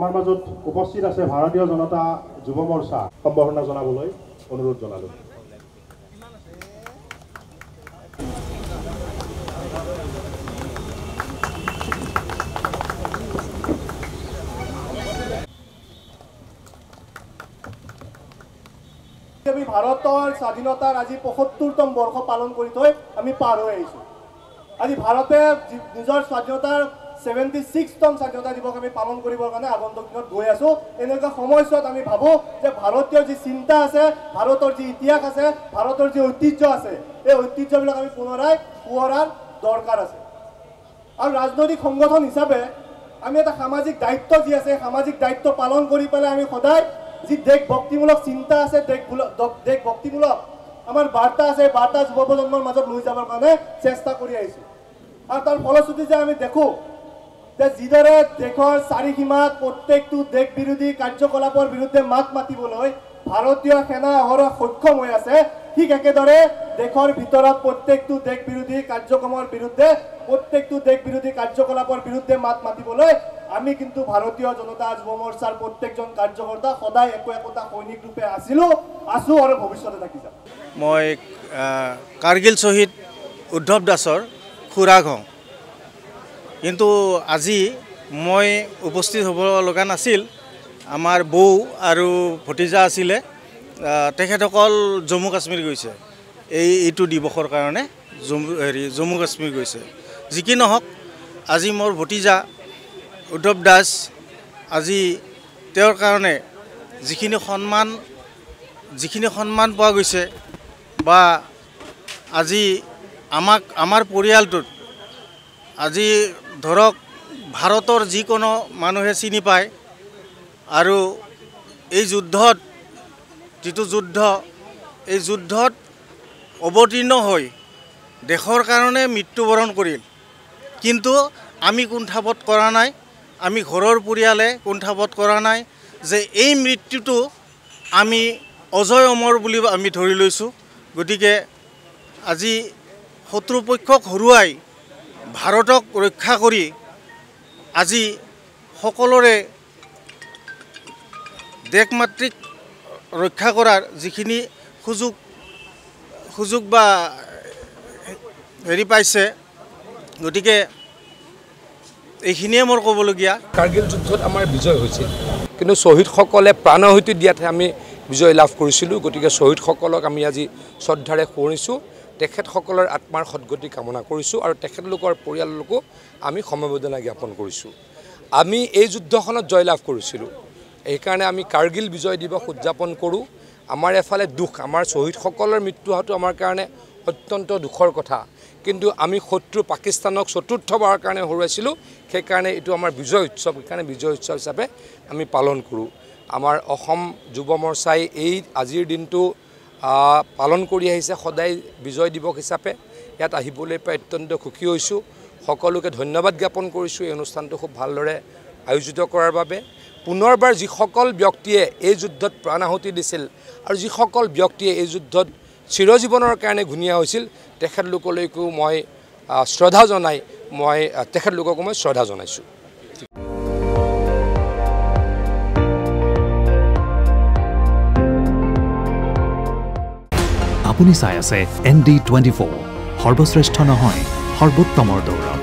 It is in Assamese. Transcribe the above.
আমাৰ মাজত উপস্থিত আছে ভাৰতীয় জনতা যুৱ মৰ্চা সম্বৰ্ধনা জনাবলৈ অনুৰোধ জনালোঁ। আমি ভাৰতৰ স্বাধীনতাৰ আজি ৭৫তম বৰ্ষ পালন কৰি থৈ আমি পাৰ হৈ আহিছোঁ। আজি ভাৰতে নিজৰ স্বাধীনতাৰ 76তম স্বাধীনতা দিৱস আমি পালন কৰিবৰ কাৰণে আগন্তুক দিনত গৈ আছোঁ। এনেকুৱা সময়ছোৱাত আমি ভাবোঁ যে ভাৰতীয় যি চিন্তা আছে, ভাৰতৰ যি ইতিহাস আছে, ভাৰতৰ যি ঐতিহ্য আছে, এই ঐতিহ্যবিলাক আমি পুনৰাই সোঁৱৰাৰ দৰকাৰ আছে। আৰু ৰাজনৈতিক সংগঠন হিচাপে আমি এটা সামাজিক দায়িত্ব যি আছে, সামাজিক দায়িত্ব পালন কৰি পেলাই আমি সদায় যি দেশ ভক্তিমূলক চিন্তা আছে, দেশ ভক্তিমূলক আমাৰ বাৰ্তা আছে, বাৰ্তা যুৱ প্ৰজন্মৰ মাজত লৈ যাবৰ কাৰণে চেষ্টা কৰি আহিছোঁ। আৰু তাৰ ফলশ্ৰুতি যে আমি দেখোঁ যে যিদৰে দেশৰ চাৰিসীমাত প্ৰত্যেকটো দেশ বিৰোধী কাৰ্যকলাপৰ বিৰুদ্ধে মাত মাতিবলৈ ভাৰতীয় সেনা অহৰহ সক্ষম হৈ আছে, ঠিক একেদৰে দেশৰ ভিতৰত প্ৰত্যেকটো দেশ বিৰোধী কাৰ্যক্ৰমৰ বিৰুদ্ধে, প্ৰত্যেকটো দেশ বিৰোধী কাৰ্যকলাপৰ বিৰুদ্ধে মাত মাতিবলৈ আমি কিন্তু ভাৰতীয় জনতা যুৱ মৰ্চাৰ প্ৰত্যেকজন কাৰ্যকৰ্তা সদায় একোটা সৈনিক ৰূপে আছোঁ আৰু ভৱিষ্যতে থাকি যাম। মই কাৰ্গিল শ্বহীদ উদ্ধৱ দাসৰ খুৰাক হওঁ, কিন্তু আজি মই উপস্থিত হ'ব লগা নাছিল। আমাৰ বৌ আৰু ভতিজা আছিলে, তেখেতসকল জম্মু কাশ্মীৰ গৈছে এইটো দিৱসৰ কাৰণে। জম্মু কাশ্মীৰ গৈছে। যি কি নহওক, আজি মোৰ ভতিজা উদ্ধৱ দাস আজি তেওঁৰ কাৰণে যিখিনি সন্মান পোৱা গৈছে, বা আজি আমাৰ পৰিয়ালটোত আজি ধৰক ভাৰতৰ যিকোনো মানুহে চিনি পায়। আৰু এই যুদ্ধত এই যুদ্ধত অৱতীৰ্ণ হৈ দেশৰ কাৰণে মৃত্যুবৰণ কৰিল, কিন্তু আমি কুণ্ঠাবোধ কৰা নাই, আমি ঘৰৰ পৰিয়ালে কুণ্ঠাবোধ কৰা নাই যে এই মৃত্যুটো আমি অজয় অমৰ বুলি আমি ধৰি লৈছোঁ। গতিকে আজি শত্ৰুপক্ষক হৰুৱাই ভাৰতক ৰক্ষা কৰি আজি সকলোৰে দেশ মাতৃক ৰক্ষা কৰাৰ যিখিনি সুযোগ বা পাইছে, গতিকে এইখিনিয়ে মোৰ ক'বলগীয়া। কাৰ্গিল যুদ্ধত আমাৰ বিজয় হৈছিল, কিন্তু শ্বহীদসকলে প্ৰাণাহুতি দিয়াতহে আমি বিজয় লাভ কৰিছিলোঁ। গতিকে শ্বহীদসকলক আমি আজি শ্ৰদ্ধাৰে সোঁৱৰিছোঁ, তেখেতসকলৰ আত্মাৰ সদ্গতি কামনা কৰিছোঁ, আৰু তেখেতলোকৰ পৰিয়ালকো আমি সমবেদনা জ্ঞাপন কৰিছোঁ। আমি এই যুদ্ধখনত জয়লাভ কৰিছিলোঁ, এইকাৰণে আমি কাৰ্গিল বিজয় দিৱস উদযাপন কৰোঁ। আমাৰ এফালে দুখ, আমাৰ শ্বহীদসকলৰ মৃত্যু হোৱাটো আমাৰ কাৰণে অত্যন্ত দুখৰ কথা, কিন্তু আমি শত্ৰু পাকিস্তানক চতুৰ্থবাৰৰ কাৰণে হৰুৱাইছিলোঁ। সেইকাৰণে এইটো আমাৰ বিজয় উৎসৱ, সেইকাৰণে বিজয় উৎসৱ হিচাপে আমি পালন কৰোঁ। আমাৰ অসম যুৱ মৰ্চাই এই আজিৰ দিনটো পালন কৰি আহিছে সদায় বিজয় দিৱস হিচাপে। ইয়াত আহিবলৈ পাই অত্যন্ত সুখী হৈছোঁ, সকলোকে ধন্যবাদ জ্ঞাপন কৰিছোঁ এই অনুষ্ঠানটো খুব ভালদৰে আয়োজিত কৰাৰ বাবে। পুনৰবাৰ যিসকল ব্যক্তিয়ে এই যুদ্ধত প্ৰাণ আহুতি দিছিল আৰু যিসকল ব্যক্তিয়ে এই যুদ্ধত চিৰজীৱনৰ কাৰণে ঘূণীয়া হৈছিল, তেখেতলোকলৈকো মই শ্ৰদ্ধা জনাইছোঁ। আপুনি চাই আছে ND24, সৰ্বশ্ৰেষ্ঠ নহয় সৰ্বোত্তমৰ দৌৰ।